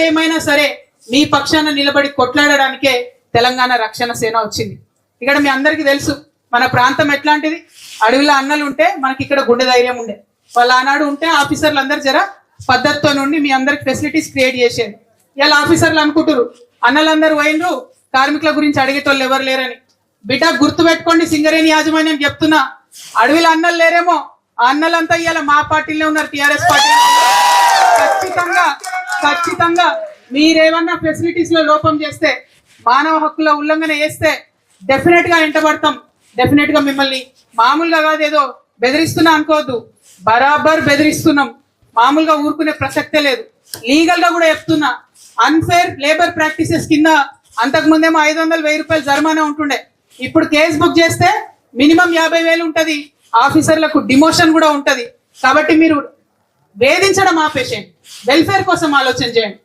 ఏదేమైనా సరే మీ పక్షాన నిలబడి కొట్లాడడానికే తెలంగాణ రక్షణ సేన వచ్చింది. ఇక్కడ మీ అందరికీ తెలుసు మన ప్రాంతం ఎట్లాంటిది. అడవిలో అన్నలు ఉంటే మనకి ఇక్కడ గుండె ధైర్యం ఉండే. వాళ్ళు ఆనాడు ఉంటే ఆఫీసర్లు అందరు జర పద్ధతితో నుండి మీ అందరికి ఫెసిలిటీస్ క్రియేట్ చేసేది. ఇలా ఆఫీసర్లు అనుకుంటారు అన్నలందరూ పోయినరు, కార్మికుల గురించి అడిగేటోళ్ళు ఎవరు లేరని. బిడ్డ గుర్తు పెట్టుకోండి, సింగరేణి యాజమాన్యం చెప్తున్నా, అడవిలో అన్నలు లేరేమో, ఆ అన్నలంతా ఇవాళ మా పార్టీలో ఉన్నారు, టీఆర్ఎస్ పార్టీ. ఖచ్చితంగా మీరేమన్నా ఫెసిలిటీస్ లో లోపం చేస్తే, మానవ హక్కుల ఉల్లంఘన చేస్తే డెఫినెట్ గా వెంటబడతాం. డెఫినెట్ గా మిమ్మల్ని మామూలుగా కాదు ఏదో బెదిరిస్తున్నా అనుకోవద్దు, బరాబర్ బెదిరిస్తున్నాం. మామూలుగా ఊరుకునే ప్రసక్తే లేదు. లీగల్ గా కూడా చెప్తున్నా, అన్ఫేర్ లేబర్ ప్రాక్టీసెస్ కింద అంతకుముందేమో 500-1000 రూపాయలు జరిమానా ఉంటుండే. ఇప్పుడు కేసు బుక్ చేస్తే మినిమం 50,000 ఉంటది, ఆఫీసర్లకు డిమోషన్ కూడా ఉంటది. కాబట్టి మీరు వేధించడం ఆపేసేయండి, వెల్ఫేర్ కోసం ఆలోచన చేయండి.